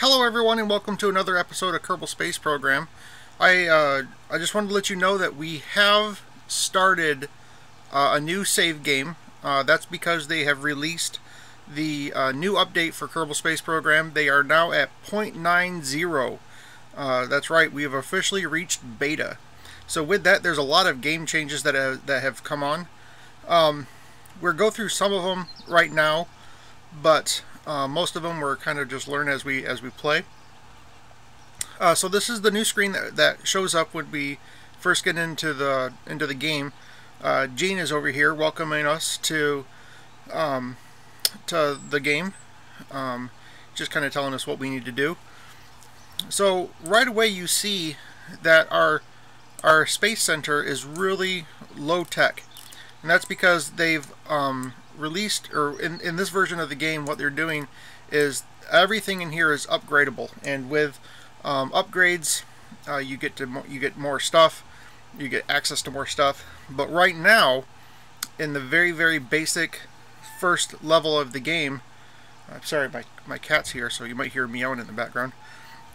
Hello everyone and welcome to another episode of Kerbal Space Program. I just wanted to let you know that we have started a new save game. That's because they have released the new update for Kerbal Space Program. They are now at 0.90. That's right, we have officially reached beta. So with that, there's a lot of game changes that have come on. We'll go through some of them right now, but most of them we're kind of just learn as we play. So this is the new screen that shows up when we first get into the game. Gene is over here welcoming us to the game, just kind of telling us what we need to do. So right away you see that our space center is really low tech, and that's because they've released, or in this version of the game, what they're doing is everything in here is upgradable, and with upgrades you get more stuff, you get access to more stuff. But right now, in the very basic first level of the game, I'm sorry, my cat's here, so you might hear meowing in the background.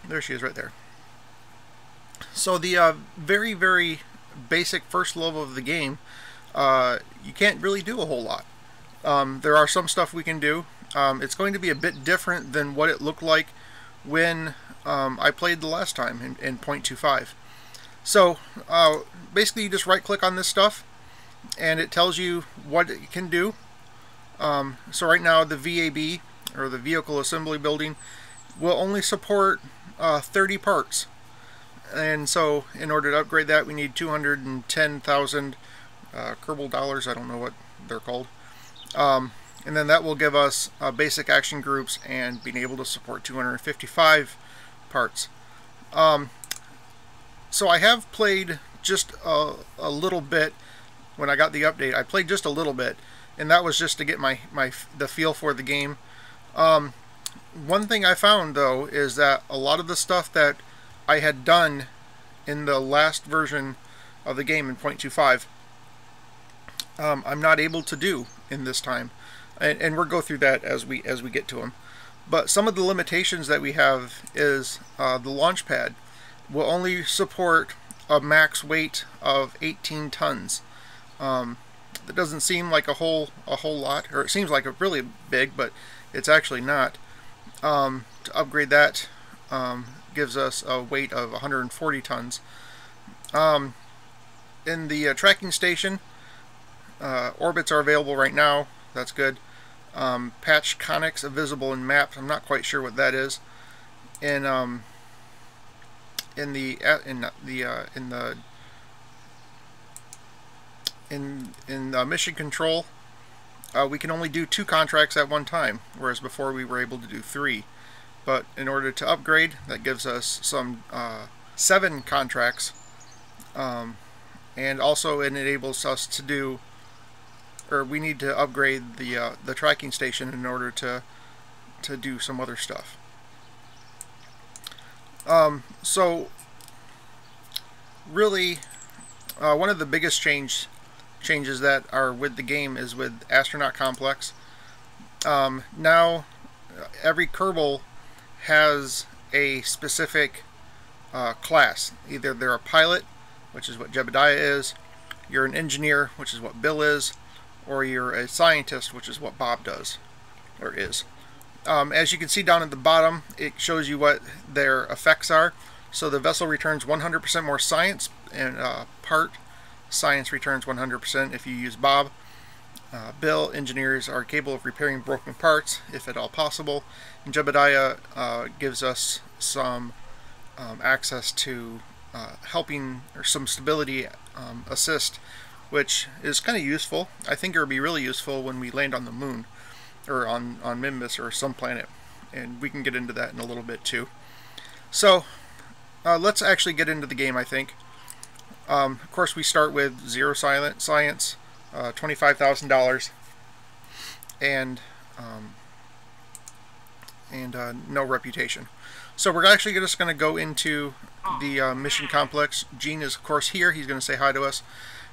There she is right there. So the very basic first level of the game, you can't really do a whole lot. There are some stuff we can do. It's going to be a bit different than what it looked like when I played the last time in 0.25. So basically you just right click on this stuff and it tells you what it can do. So right now the VAB, or the Vehicle Assembly Building, will only support 30 parts. And so in order to upgrade that, we need 210,000 Kerbal dollars. I don't know what they're called. And then that will give us basic action groups and being able to support 255 parts. So I have played just a little bit. When I got the update, I played just a little bit, and that was just to get the feel for the game. One thing I found though is that a lot of the stuff that I had done in the last version of the game in 0.25, I'm not able to do in this time, and we'll go through that as we get to them. But some of the limitations that we have is the launch pad will only support a max weight of 18 tons. That doesn't seem like a whole lot, or it seems like a really big, but it's actually not. To upgrade that gives us a weight of 140 tons. In the tracking station, orbits are available right now. That's good. Patch conics visible in maps. I'm not quite sure what that is. In mission control, we can only do 2 contracts at one time, whereas before we were able to do 3. But in order to upgrade, that gives us some 7 contracts, and also it enables us to do, or we need to upgrade the tracking station in order to do some other stuff. So really, one of the biggest changes that are with the game is with Astronaut Complex. Now every Kerbal has a specific class. Either they're a pilot, which is what Jebediah is, you're an engineer, which is what Bill is, or you're a scientist, which is what Bob does, or is. As you can see down at the bottom, it shows you what their effects are. So the vessel returns 100% more science, and part science returns 100% if you use Bob. Bill, engineers are capable of repairing broken parts, if at all possible. And Jebediah gives us some access to helping, or some stability assist, which is kind of useful. I think it would be really useful when we land on the moon, or on Mimbus or some planet, and we can get into that in a little bit too. So let's actually get into the game, I think. Of course, we start with 0 science, $25,000, and no reputation. So we're actually just going to go into the mission complex. Gene is, of course, here. He's going to say hi to us.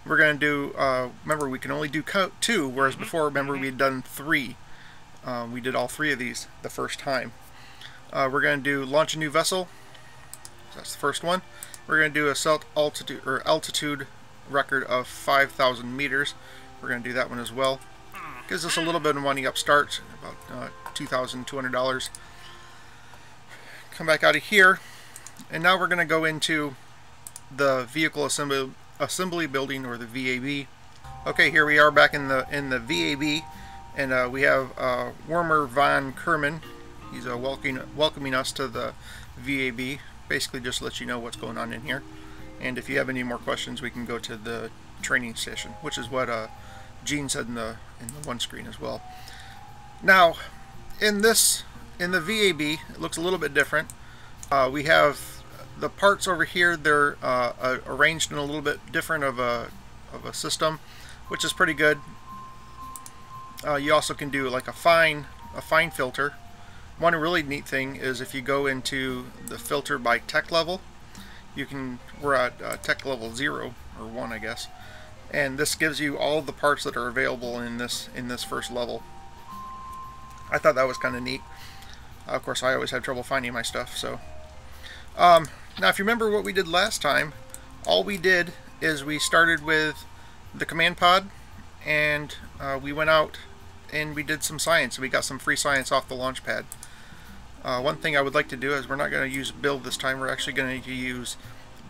We're going to do, remember, we can only do 2, whereas before, remember, we had done 3. We did all 3 of these the first time. We're going to do launch a new vessel. That's the first one. We're going to do a set altitude record of 5,000 meters. We're going to do that one as well. Gives us a little bit of money upstart, about $2,200. Come back out of here, and now we're going to go into the vehicle assembly building, or the VAB. Okay, here we are back in the VAB, and we have Wormer von Kerman. He's welcoming us to the VAB. Basically, just let you know what's going on in here. And if you have any more questions, we can go to the training station, which is what Gene said in the one screen as well. Now, in the VAB, it looks a little bit different. We have the parts over here. They're arranged in a little bit different of a system, which is pretty good. You also can do like a fine filter. One really neat thing is if you go into the filter by tech level, we're at tech level 0 or 1, I guess, and this gives you all the parts that are available in this first level. I thought that was kind of neat. Of course, I always have trouble finding my stuff. So now, if you remember what we did last time, all we did is we started with the command pod, and we went out and we did some science. We got some free science off the launch pad. One thing I would like to do is we're not going to use Bill this time. We're actually going to use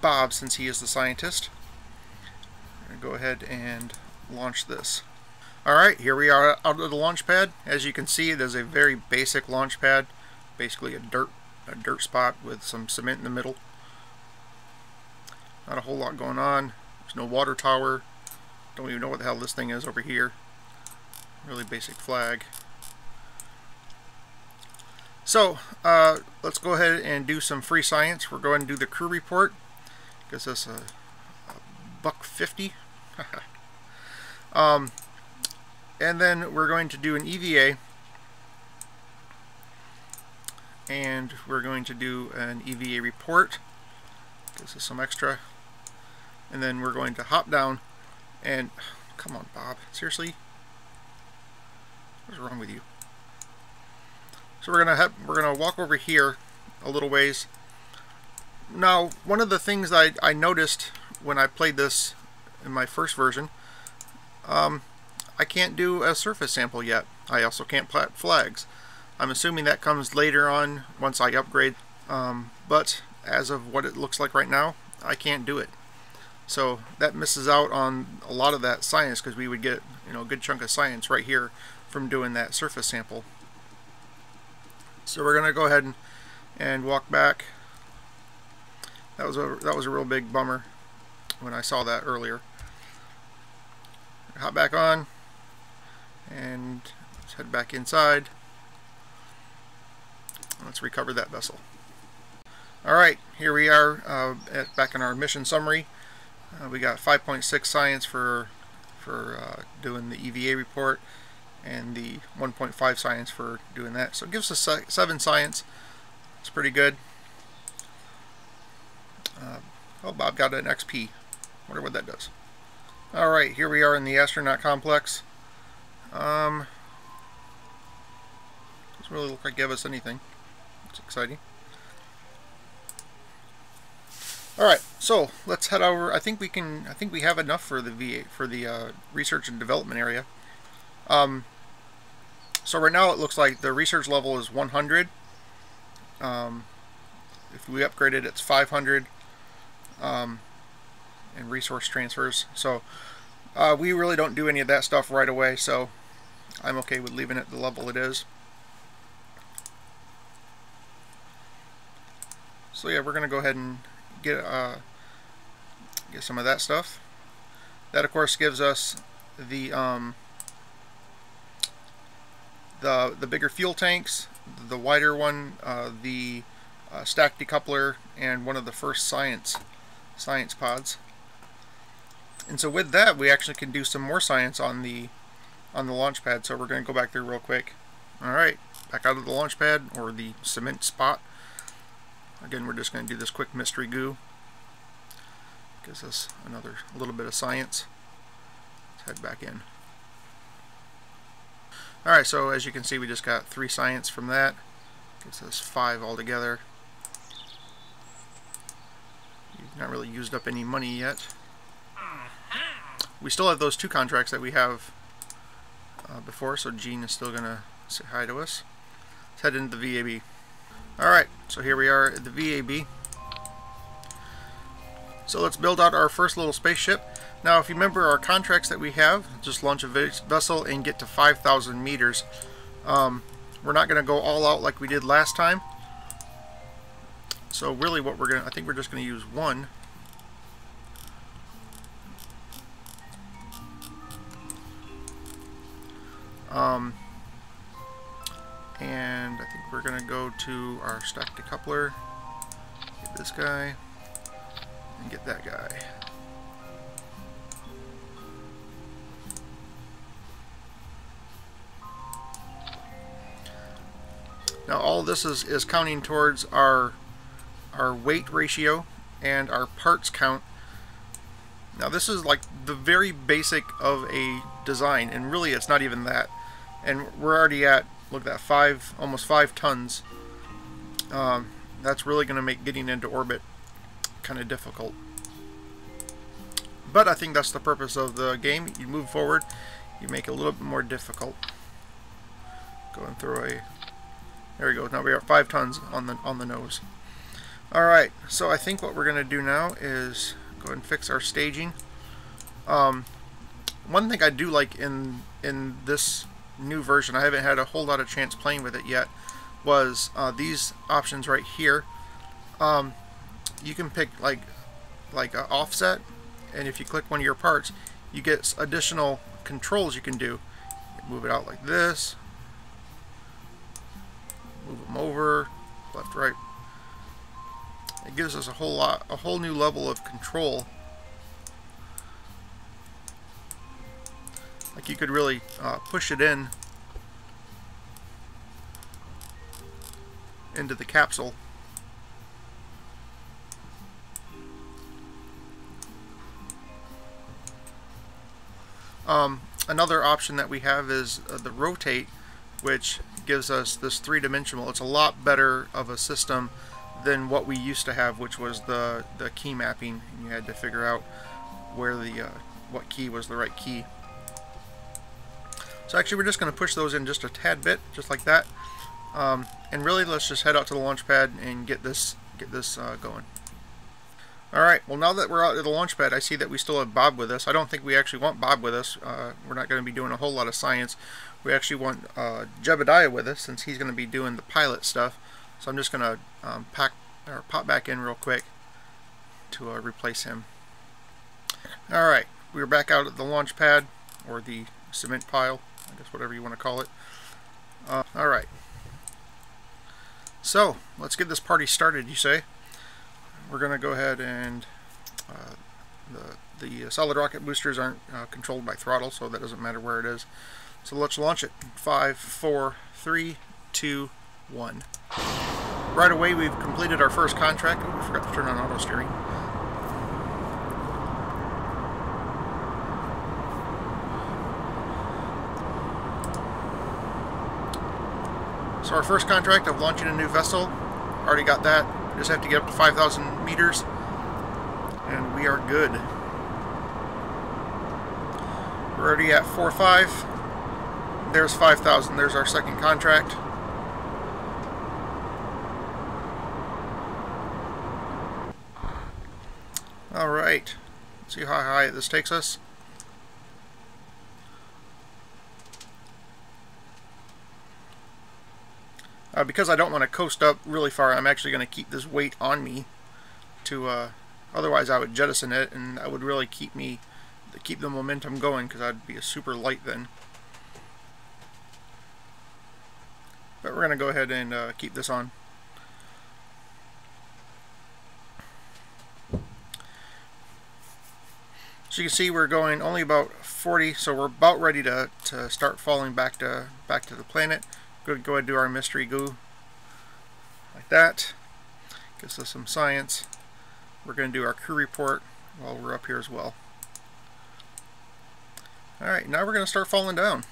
Bob, since he is the scientist. I'm going to go ahead and launch this. Alright, here we are out of the launch pad. As you can see, it is a very basic launch pad. Basically a dirt spot with some cement in the middle. Not a whole lot going on. There's no water tower. Don't even know what the hell this thing is over here. Really basic flag. So, let's go ahead and do some free science. We're going to do the crew report. Gives us a $1.50. And then we're going to do an EVA. And we're going to do an EVA report. Gives us some extra. And then we're going to hop down and... Come on, Bob. Seriously? What's wrong with you? So we're gonna walk over here a little ways. Now, one of the things I noticed when I played this in my first version, I can't do a surface sample yet. I also can't plant flags. I'm assuming that comes later on once I upgrade. But as of what it looks like right now, I can't do it. So that misses out on a lot of that science, because we would get a good chunk of science right here from doing that surface sample. So we're going to go ahead and walk back. That was a real big bummer when I saw that earlier. Hop back on and let's head back inside. Let's recover that vessel. Alright, here we are back in our mission summary. We got 5.6 science for doing the EVA report, and the 1.5 science for doing that. So it gives us 7 science. It's pretty good. Oh, Bob got an XP. Wonder what that does. Alright, here we are in the astronaut complex. Doesn't really look like it gave us anything. It's exciting. Alright, so let's head over. I think we have enough for the research and development area. So right now it looks like the research level is 100. If we upgrade it, it's 500. And resource transfers. So we really don't do any of that stuff right away, so I'm okay with leaving it the level it is. So yeah, we're going to go ahead and get some of that stuff. That of course gives us the bigger fuel tanks, the wider one, the stack decoupler, and one of the first science pods. And so with that, we actually can do some more science on the launch pad. So we're going to go back there real quick. Alright, back out of the launch pad, or the cement spot. Again, we're just going to do this quick mystery goo. Gives us another little bit of science. Let's head back in. Alright, so as you can see, we just got 3 science from that. Gives us 5 altogether. We've not really used up any money yet. We still have those 2 contracts that we have before, so Gene is still going to say hi to us. Let's head into the VAB. Alright, so here we are at the VAB. So let's build out our first little spaceship. Now, if you remember our contracts that we have, just launch a vessel and get to 5,000 meters. We're not going to go all out like we did last time. So really what we're going to, I think we're just going to use 1. And I think we're going to go to our stack decoupler, get this guy, and get that guy. Now all this is counting towards our weight ratio and our parts count. Now this is like the very basic of a design, and really it's not even that. And we're already at, look at that, almost 5 tons. That's really going to make getting into orbit kind of difficult. But I think that's the purpose of the game. You move forward, you make it a little bit more difficult. Going through a, there we go. Now we are 5 tons on the nose. All right. So I think what we're going to do now is go ahead and fix our staging. One thing I do like in this new version, I haven't had a whole lot of chance playing with it yet, was these options right here. You can pick like an offset, and if you click one of your parts, you get additional controls you can do. Move it out like this, move them over, left, right. It gives us a whole new level of control. Like you could really push it into the capsule. Another option that we have is the rotate, which gives us this 3-dimensional. It's a lot better of a system than what we used to have, which was the key mapping, and you had to figure out where what key was the right key. So actually we're just going to push those in just a tad bit, just like that. And really let's just head out to the launch pad and get this going. Alright, well now that we're out at the launch pad, I see that we still have Bob with us. I don't think we actually want Bob with us. We're not going to be doing a whole lot of science. We actually want Jebediah with us, since he's going to be doing the pilot stuff. So I'm just going to pop back in real quick to replace him. Alright, we're back out at the launch pad, or the cement pile, I guess, whatever you want to call it. Alright, so let's get this party started, you say. We're going to go ahead and the solid rocket boosters aren't controlled by throttle, so that doesn't matter where it is. So let's launch it. 5, 4, 3, 2, 1. Right away we've completed our first contract. Oh, we forgot to turn on auto steering. So our first contract of launching a new vessel, already got that. We just have to get up to 5,000 meters, and we are good. We're already at 4.5. There's 5,000. There's our second contract. All right. Let's see how high this takes us. Because I don't want to coast up really far, I'm actually going to keep this weight on me. Otherwise I would jettison it, and that would really keep the momentum going, because I'd be super light then. But we're going to go ahead and keep this on. So you can see we're going only about 40, so we're about ready to start falling back to the planet. Go ahead and do our mystery goo like that. Gives us some science. We're going to do our crew report while we're up here as well. Alright, now we're going to start falling down.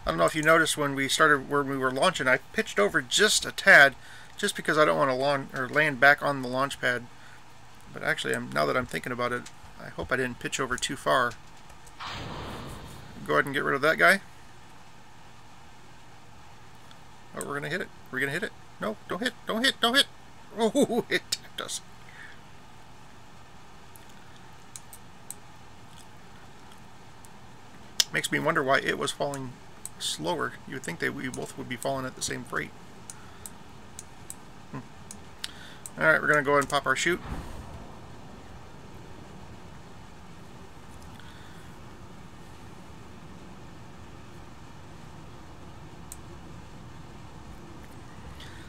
I don't know if you noticed when we were launching, I pitched over just a tad, just because I don't want to land back on the launch pad. But actually, now that I'm thinking about it, I hope I didn't pitch over too far. Go ahead and get rid of that guy. Oh, we're gonna hit it. We're gonna hit it. No, don't hit, don't hit, don't hit. Oh, it tapped us. Makes me wonder why it was falling slower. You would think we both would be falling at the same rate. Alright, we're going to go ahead and pop our chute.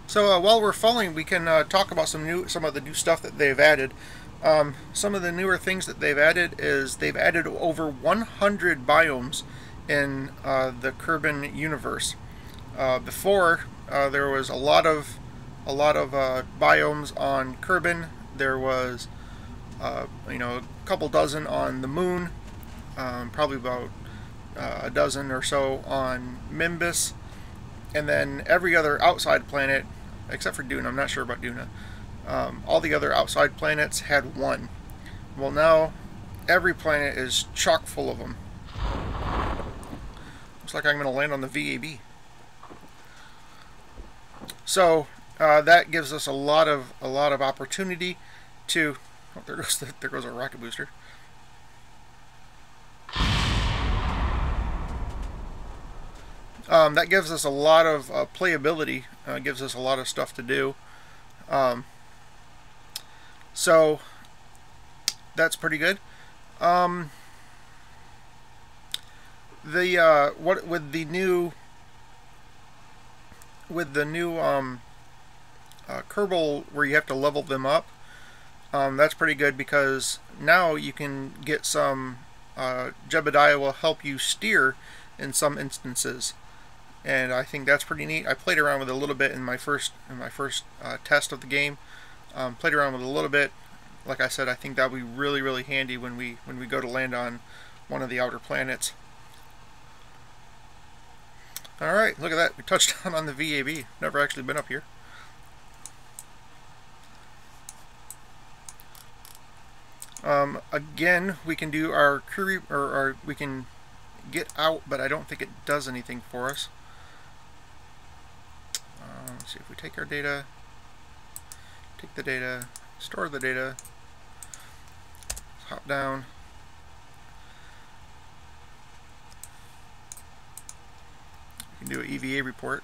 So while we're falling, we can talk about some of the new stuff that they've added. Some of the newer things that they've added is they've added over 100 biomes in the Kerbal universe. Before there was a lot of biomes on Kerbal. There was a couple dozen on the moon, probably about a dozen or so on Mimbus, and then every other outside planet, except for Duna. I'm not sure about Duna. All the other outside planets had one. Well, now every planet is chock full of them. Looks like I'm going to land on the VAB. So that gives us a lot of opportunity to. Oh, there goes our rocket booster. That gives us a lot of playability. Gives us a lot of stuff to do. So that's pretty good. With the new Kerbal, where you have to level them up, that's pretty good, because now you can get some Jebediah will help you steer in some instances, and I think that's pretty neat. I played around with it a little bit in my first test of the game. Played around with it a little bit. Like I said, I think that would be really handy when we go to land on one of the outer planets. Alright, look at that. We touched down on the VAB. Never actually been up here. Again, we can do our query, or we can get out, but I don't think it does anything for us. Let's see if we take our data, take the data, store the data, hop down. We can do an EVA report.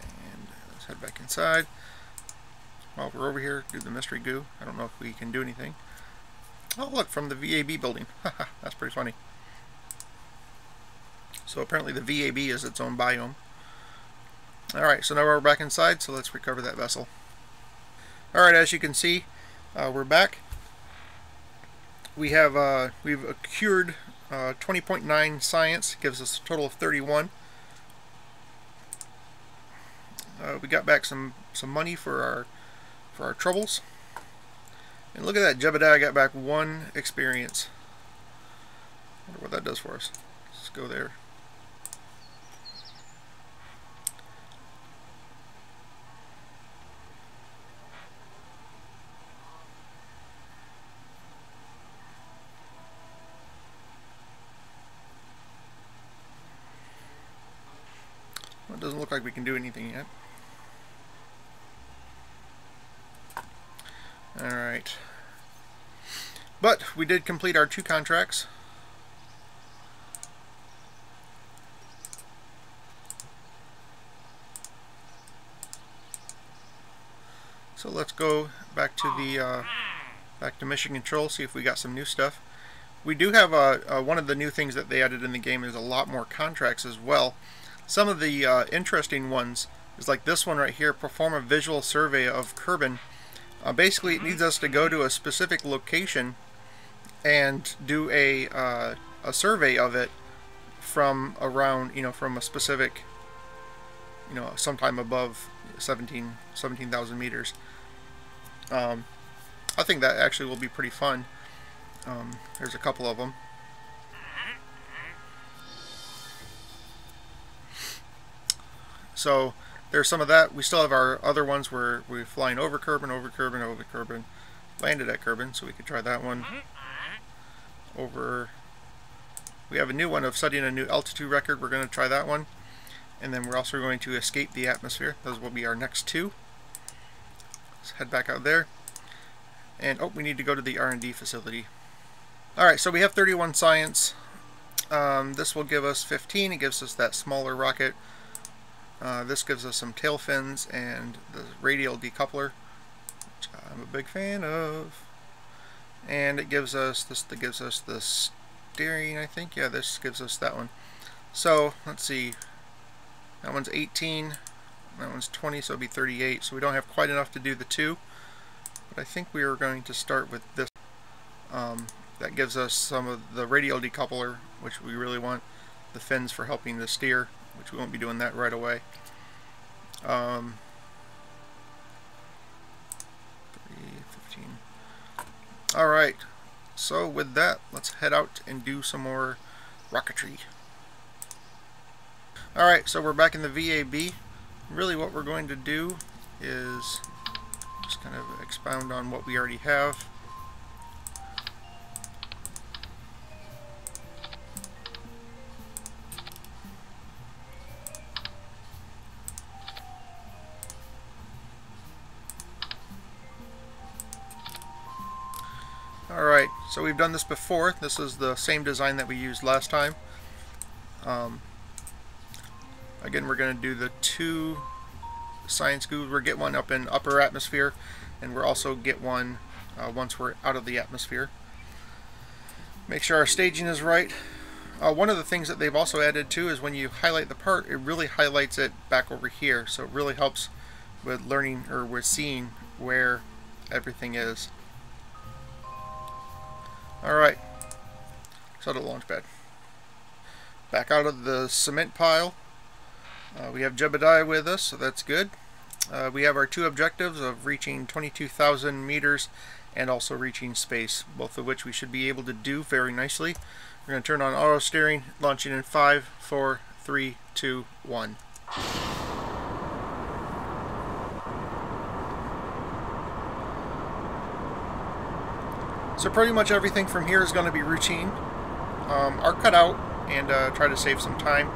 And let's head back inside. While we're over here, do the mystery goo. I don't know if we can do anything. Oh, look, from the VAB building. Haha, that's pretty funny. So apparently the VAB is its own biome. Alright, so now we're back inside, so let's recover that vessel. Alright, as you can see, we're back. We've accrued 20.9 science, gives us a total of 31. We got back some money for our troubles. And look at that, Jebediah got back 1 experience. I wonder what that does for us. Let's go there. Well, it doesn't look like we can do anything yet. Alright. But we did complete our 2 contracts. So let's go back to the mission control, see if we got some new stuff. We do have one of the new things that they added in the game is a lot more contracts as well. Some of the interesting ones is like this one right here: perform a visual survey of Kerbal. Basically, it needs us to go to a specific location and do a survey of it from around, from a specific, sometime above 17,000 meters. I think that actually will be pretty fun. There's a couple of them. So there's some of that. We still have our other ones where we're flying over Kerbin, over Kerbin, over Kerbin, landed at Kerbin, so we could try that one. Over. We have a new one of setting a new altitude record. We're going to try that one. And then we're also going to escape the atmosphere. Those will be our next two. Let's head back out there. And oh, we need to go to the R&D facility. Alright, so we have 31 science. This will give us 15. It gives us that smaller rocket. This gives us some tail fins and the radial decoupler, which I'm a big fan of. And it gives us this. That gives us the steering, I think. Yeah, this gives us that one. So let's see. That one's 18. That one's 20, so it'll be 38. So we don't have quite enough to do the two. But I think we are going to start with this. That gives us some of the radial decoupler, which we really want. The fins for helping the steer, which we won't be doing that right away. 15. Alright, so with that, let's head out and do some more rocketry. Alright, so we're back in the VAB. Really what we're going to do is just kind of expound on what we already have. Alright, so we've done this before. This is the same design that we used last time. Again, we're going to do the two science goos. We'll get one up in upper atmosphere, and we'll also get one once we're out of the atmosphere. Make sure our staging is right. One of the things that they've also added too is when you highlight the part, it really highlights it back over here. So it really helps with learning, or with seeing where everything is. Alright, so the launch pad. Back out of the cement pile. We have Jebediah with us, so that's good. We have our two objectives of reaching 22,000 meters and also reaching space, both of which we should be able to do very nicely. We're going to turn on auto steering, launching in 5, 4, 3, 2, 1. So pretty much everything from here is going to be routine. Our cutout and try to save some time,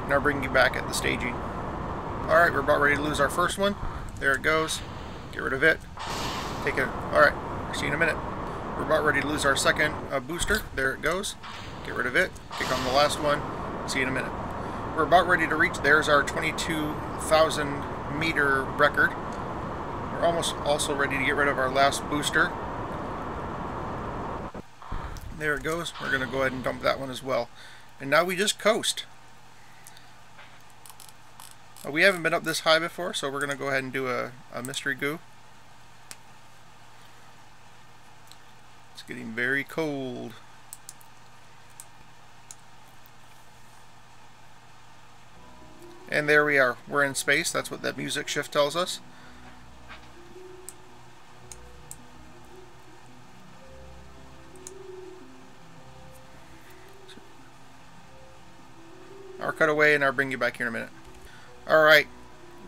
and I'll bring you back at the staging. Alright, we're about ready to lose our first one. There it goes. Get rid of it. Take it. Alright, see you in a minute. We're about ready to lose our second booster. There it goes. Get rid of it. Kick on the last one. See you in a minute. We're about ready to reach. There's our 22,000 meter record. We're almost also ready to get rid of our last booster. There it goes. We're going to go ahead and dump that one as well. And now we just coast. We haven't been up this high before, so we're going to go ahead and do a mystery goo. It's getting very cold. And there we are. We're in space. That's what that music shift tells us. I'll cut away and I'll bring you back here in a minute. Alright,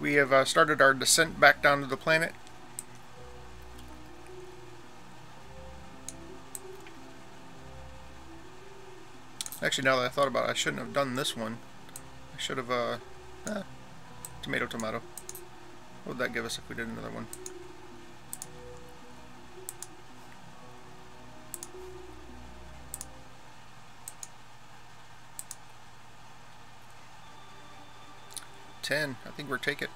we have started our descent back down to the planet. Actually, now that I thought about it, I shouldn't have done this one. I should have, tomato, tomato. What would that give us if we did another one? I think we'll take it.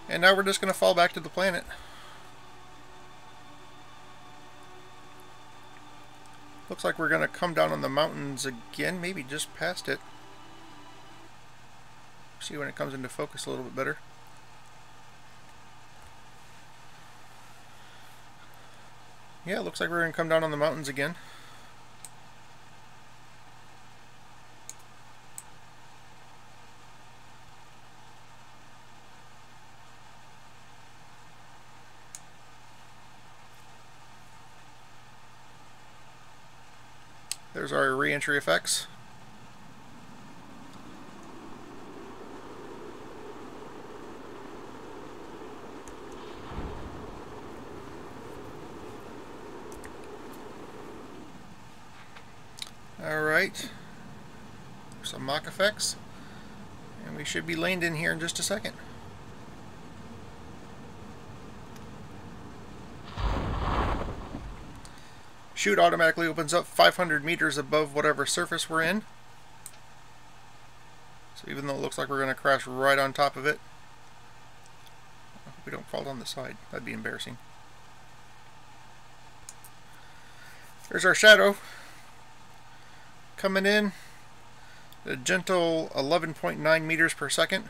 And now we're just going to fall back to the planet. Looks like we're going to come down on the mountains again, maybe just past it. See when it comes into focus a little bit better. Yeah, it looks like we're going to come down on the mountains again. There's our re-entry effects. Alright, some mock effects, and we should be landing here in just a second. Chute automatically opens up 500 meters above whatever surface we're in. So even though it looks like we're going to crash right on top of it, I hope we don't fall down the side. That'd be embarrassing. There's our shadow coming in at a gentle 11.9 meters per second.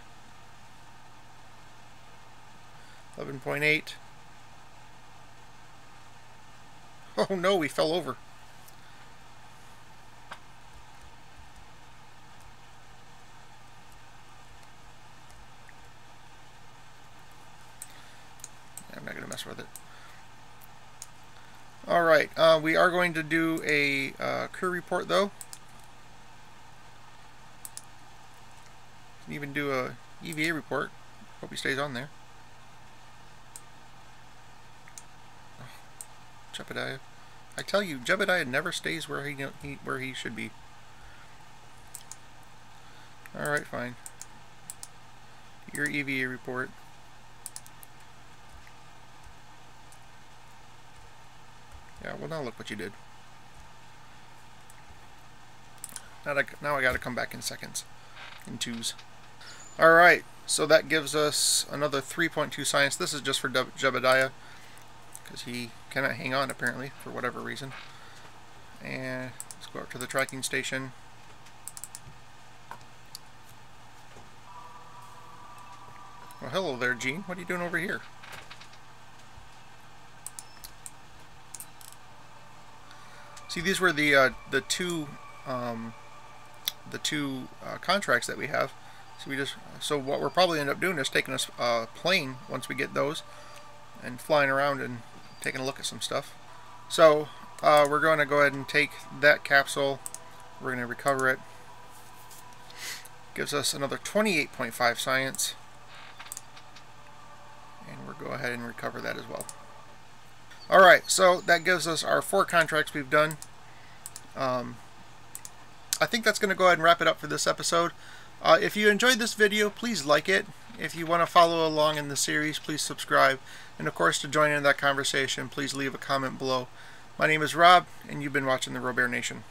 11.8. Oh no, we fell over. I'm not going to mess with it. Alright, we are going to do a crew report though. Can even do a EVA report. Hope he stays on there. Jebediah. I tell you, Jebediah never stays where he should be. Alright, fine. Your EVA report. Yeah, well now look what you did. Now I gotta come back in seconds. In twos. Alright, so that gives us another 3.2 science. This is just for Jebediah, because he cannot hang on apparently for whatever reason. And let's go up to the tracking station. Well, hello there, Gene. What are you doing over here? See, these were the two contracts that we have. So what we're probably end up doing is taking a plane once we get those and flying around and taking a look at some stuff. So we're going to go ahead and take that capsule. We're going to recover it. Gives us another 28.5 science, and we'll go ahead and recover that as well. Alright, so that gives us our 4 contracts we've done. I think that's going to go ahead and wrap it up for this episode. If you enjoyed this video, please like it. If you want to follow along in the series, please subscribe. And of course, to join in that conversation, please leave a comment below. My name is Rob, and you've been watching the Robear Nation.